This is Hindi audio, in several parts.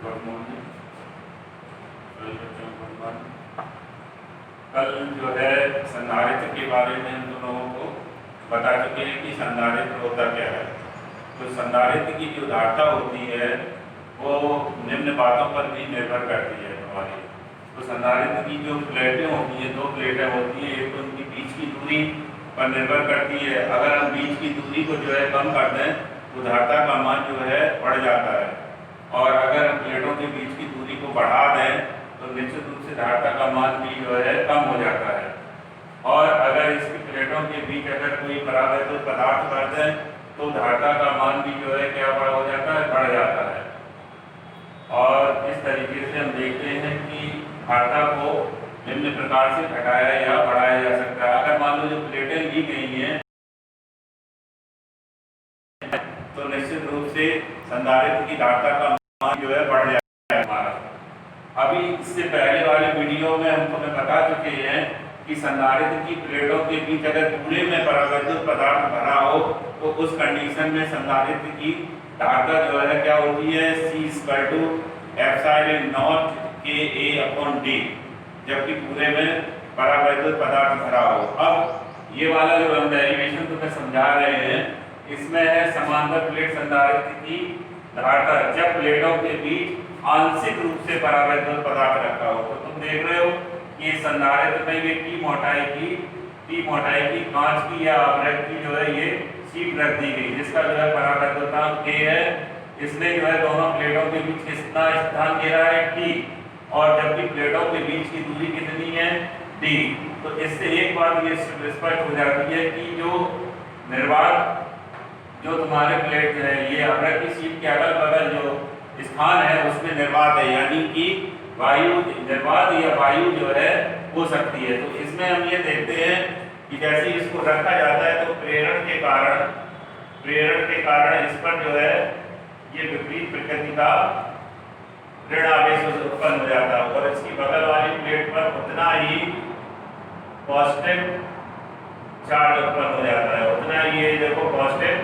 गुड मॉर्निंग सभी बच्चों को गुड मॉर्निंग। कल जो है संधारित्र के बारे में हम लोगों को बता चुके हैं कि संधारित्र होता क्या है। तो संधारित्र की जो उदारता होती है वो निम्न बातों पर भी निर्भर करती है हमारी। तो संधारित्र की जो प्लेटें होती हैं, दो प्लेटें होती हैं, एक तो उनकी बीच की दूरी पर निर्भर करती है। अगर हम बीच की दूरी को जो है कम कर दें तो उदारता का मान जो है बढ़ जाता है, और अगर हम प्लेटों के बीच की दूरी को बढ़ा दें तो निश्चित रूप से धारता का मान भी जो है कम हो जाता है। और अगर इसकी प्लेटों के बीच अगर कोई परावैद्युत पदार्थ रख दें तो धारता का मान भी जो है क्या बड़ा हो जाता है, बढ़ जाता है। और इस तरीके से हम देखते हैं कि धारता को निम्न प्रकार से घटाया या बढ़ाया जा सकता है। अगर मान लो जो प्लेटें ली गई हैं तो निश्चित रूप से संधारित्र की धारता का मान जो है बढ़ जाता है हमारा। अभी इससे पहले वाले वीडियो में हम तुम्हें बता चुके हैं कि संधारित्र की प्लेटों के बीच अगर पूरे में परावैद्युत पदार्थ भरा हो तो उस कंडीशन में संधारित्र की धारता जो है क्या होती है, C=ε0kA/d, जबकि पूरे में परावैद्युत पदार्थ भरा हो। अब ये वाला जो हम डेरिवेशन तुम्हें समझा रहे हैं इसमें है समांतर प्लेट संधारित्र की धारता जब प्लेटों के बीच आंशिक रूप से परावैद्युत पदार्थ रखा हो। तो तुम देख रहे हो कि संधारित्र में ये टी मोटाई की कांच की या अभ्रक की जो है ये शीट रख दी गई, जिसका जो है परावैद्युतांक K है। इसने जो है दोनों प्लेटों के बीच कितना स्थान घेरा है, T, और जबकि प्लेटों के बीच की दूरी कितनी है, D। तो इससे एक बात ये स्पष्ट हो जाती है कि जो निर्वात जो तुम्हारे प्लेट है ये अभ्रक की शीट के अगल बगल जो स्थान है उसमें निर्वात है, यानी कि वायु निर्वात या वायु जो है हो सकती है। तो इसमें हम ये देखते हैं कि जैसे इसको रखा जाता है तो प्रेरण के कारण इस पर जो है ये विपरीत प्रकृति का ऋण आवेश उत्पन्न हो जाता है, और इसकी बगल वाली प्लेट पर उतना ही पॉजिटिव चार्ज उत्पन्न हो जाता है, उतना ही ये देखो पॉजिटिव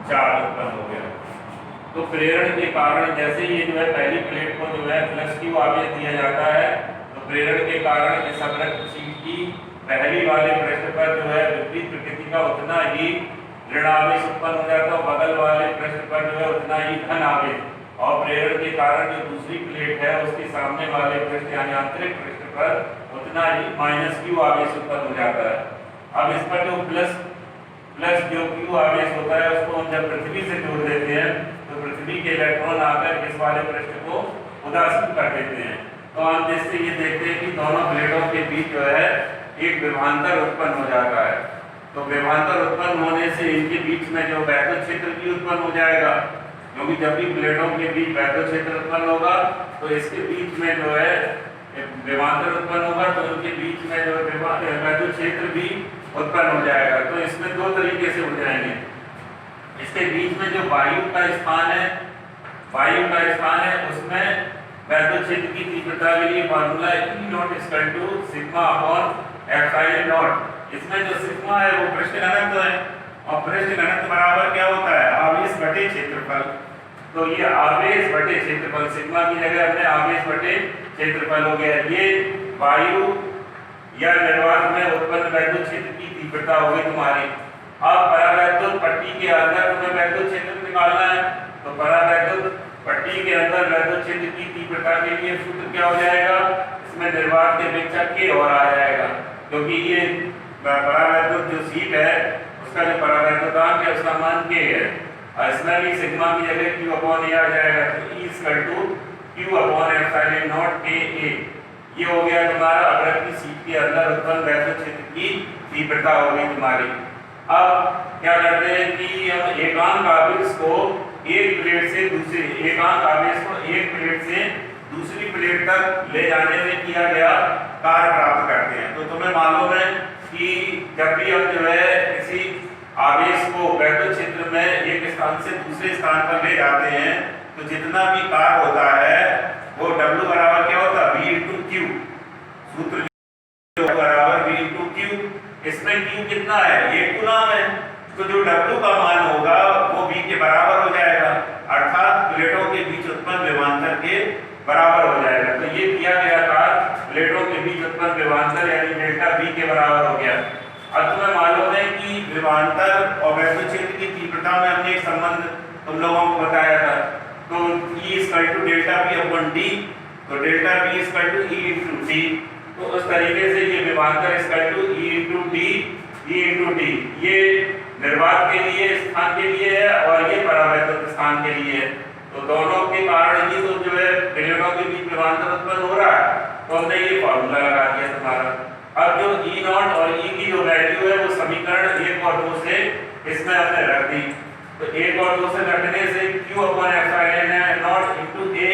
चार्ज उत्पन्न हो गया। तो प्रेरण के कारण जैसे ये जो है पहली प्लेट को जो है +Q आवेश दिया जाता है, तो प्रेरण के कारण इस अभ्रक शीट की पहली वाले पृष्ठ पर जो है विपरीत प्रकृति का उतना ही ऋण आवेश उत्पन्न हो जाता है, बगल वाले पृष्ठ पर जो है उतना ही धन आवेश। और प्रेरण के कारण जो दूसरी प्लेट है उसके सामने वाले पृष्ठ यानी आंतरिक पृष्ठ पर उतना ही -Q आवेश उत्पन्न हो जाता है। अब इस पर जो प्लस जो Q आवेश होता है उसको हम जब पृथ्वी से जोड़ देते हैं तो पृथ्वी के इलेक्ट्रॉन आकर इस वाले पृष्ठ को उदासीन कर देते हैं। तो हम जिससे ये देखते हैं कि दोनों प्लेटों के बीच जो है एक विभवांतर उत्पन्न हो जाता है। तो विभवांतर उत्पन्न होने से इनके बीच में जो वैद्युत क्षेत्र भी उत्पन्न हो जाएगा, क्योंकि जब भी प्लेटों के बीच वैद्युत क्षेत्र उत्पन्न होगा तो इसके बीच में जो है विभवांतर उत्पन्न होगा, तो इनके बीच में जो वैद्युत क्षेत्र भी उत्पन्न हो जाएगा। तो इसमें दो तरीके से हो जाएंगे। इसके बीच में जो वायु का स्थान है उसमें वैद्युत क्षेत्र की तीव्रता के लिए फार्मूला E0 इसमें जो सिग्मा है वो पृष्ठ घनत्व है, और पृष्ठ घनत्व बराबर क्या होता है, आवेश बटे क्षेत्रफल। तो ये आवेश बटे क्षेत्रफल, सिग्मा की जगह हमने आवेश बटे क्षेत्रफल हो गया। ये वायु या निर्वात में उत्पन्न वैद्युत क्षेत्र की तीव्रता होगी तुम्हारी। अब परावैद्युत पट्टी के अंदर तुम्हें वैद्युत क्षेत्र निकालना है, तो परावैद्युत पट्टी के अंदर वैद्युत क्षेत्र की तीव्रता के लिए सूत्र क्या हो जाएगा, इसमें निर्वात के अपेक्षा K और आ जाएगा, क्योंकि ये परावैद्युत जो शीट है उसका जो परावैद्युतांक है उसका मान K है, और इसमें भी सिग्मा की जगह Q/A आ जाएगा। तो E=Q/ε0kA। ये हो गया तुम्हारा अभ्रक की शीट के अंदर उत्पन्न वैद्युत क्षेत्र की तीव्रता हो गई तुम्हारी। अब क्या करते हैं कि हम एकांक आवेश को एक प्लेट से दूसरी प्लेट तक ले जाने में किया गया कार्य प्राप्त करते हैं। तो तुम्हें मालूम है कि जब भी हम जो है किसी आवेश को वैद्युत क्षेत्र में एक स्थान से दूसरे स्थान पर ले जाते हैं तो जितना भी कार्य होता है वो W बराबर क्या होता है, V/Q। सूत्र बराबर V/Q। इसमें Q कितना है, 1 गुना है, तो जो W का मान होगा वो V के बराबर हो जाएगा, अर्थात प्लेटों के बीच उत्पन्न विभवांतर के बराबर हो जाएगा। तो ये किया गया था प्लेटों के बीच उत्पन्न विभवांतर यानी डेल्टा बी के बराबर हो गया। अब तुम्हें मालूम है कि विभवांतर और वैद्युत क्षेत्र की तीव्रता में हमने एक संबंध तुम लोगों को बताया था। तो E equal to delta B upon D, तो delta B equal to E into T. तो उस तरीके से ये विभवांतर equal to E into D, E into D ये निर्वात के लिए स्थान के लिए है और ये परावैद्युत स्थान के लिए है। तो दोनों के कारण ही तो जो है प्लेटों के बीच विभवांतर उत्पन्न हो रहा है। तो हमने ये फॉर्मूला लगा दिया तुम्हारा। अब जो E नॉट और E की जो वैल्यू है वो समीकरण 1 और 2 से इसमें हमने रख दी। तो 1 और 2 से रखने से Q upon epsilon not into A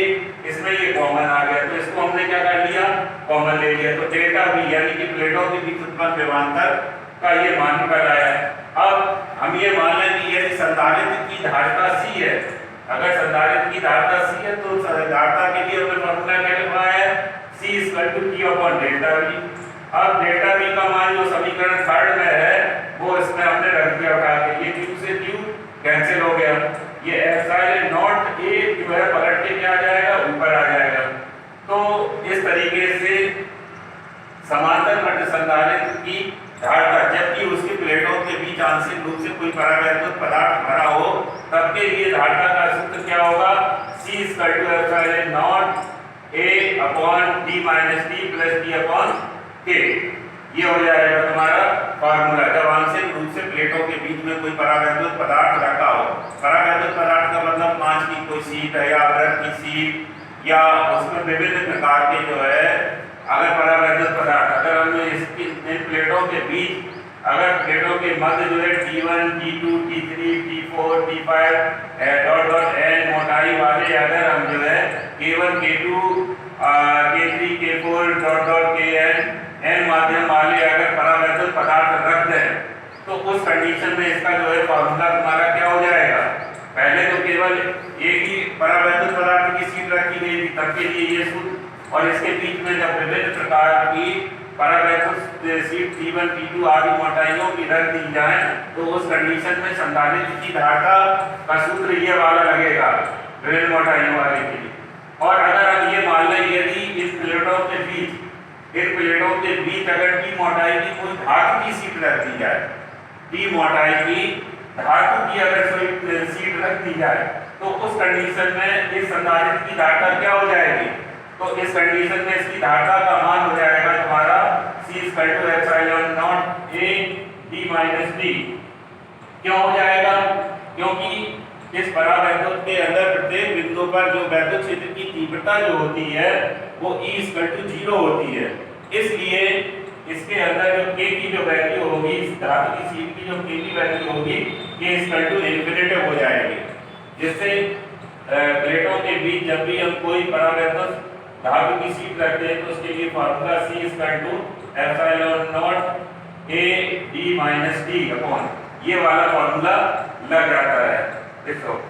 इसमें ये कॉमन आ गया। तो इसको हमने क्या कर लिया, कॉमन ले लिया। तो डेल्टा V यानी कि प्लेटों के बीच उत्पन्न विभवांतर का ये मान निकल आया है। अब हम ये मान लें कि यदि संधारित्र की धारिता C है, अगर संधारित्र की धारिता C है तो धारिता के लिए हमने फॉर्मूला क्या लिखा है, C equal to Q upon delta V। अब डेल्टा V का मान जो समीकरण 3 में है वो इसमें हमने रख दिया उठा के, ये Q से Q कैंसिल हो गया। ये एप्सिलॉन नॉट A जो है पलट के क्या आ जाएगा, ऊपर आ जाएगा। तो इस तरीके से समांतर मध्य संधारित्र की धारिता जबकि उसके प्लेटों के बीच आंशिक रूप से कोई परावैद्युत पदार्थ भरा हो तब के लिए धारिता का सूत्र क्या होगा, C equal to epsilon naught A upon D minus D plus D upon K। ये हो जाएगा तुम्हारा फार्मूला जब आंशिक रूप से प्लेटों के बीच में कोई परावैद्युत पदार्थ रखा हो। परावैद्युत पदार्थ का मतलब कांच की कोई शीट है या रबर की शीट या उसमें विभिन्न प्रकार के जो है अगर परावैद्युत पदार्थ अगर हमने इसकी इन प्लेटों के बीच अगर प्लेटों के मध्य जो है T1, T2, T3, T4, T5 dot dot n मोटाई वाले अगर हम जो है K1, K2, K3, K4 dot dot Kn n माध्यम वाले अगर परावैद्युत पदार्थ रख दें तो उस कंडीशन में इसका जो है फॉर्मूला तुम्हारा क्या हो जाएगा। पहले तो केवल एक ही परावैद्युत पदार्थ की शीट रखी गई थी तब के लिए ये सूत्र, और इसके बीच में जब विभिन्न प्रकार की परावैद्युत शीट T1, T2 आदि मोटाइयों की रख दी जाए तो उस कंडीशन में संधारित्र की धारिता का सूत्र ये वाला लगेगा विभिन्न मोटाइयों वाले के लिए। और अगर हम ये मान लें यदि इन प्लेटों के बीच अगर T मोटाई की कोई धातु की शीट रख दी जाए, T मोटाई की धातु की अगर कोई शीट रख दी जाए तो उस कंडीशन में इस संधारित्र की धारिता क्या हो जाएगी, तो इस कंडीशन में इसकी धारिता का मान हो जाएगा तुम्हारा C equal to epsilon naught A D minus D। क्यों हो जाएगा, क्योंकि इस परावैद्युत के अंदर प्रत्येक बिंदु पर जो वैद्युत क्षेत्र की तीव्रता जो होती है वो E इक्वल टू 0 होती है। इसलिए इसके अंदर जो K की जो वैल्यू होगी, इस धातु की शीट की जो K की वैल्यू होगी K इक्वल टू इन्फिनिटी हो जाएगी। जिससे प्लेटों के बीच जब भी हम कोई परावैद्युत धातु की शीट रखते हैं तो उसके लिए formula C equal to epsilon naught A D minus D upon ये वाला फॉर्मूला लग जाता है। देखो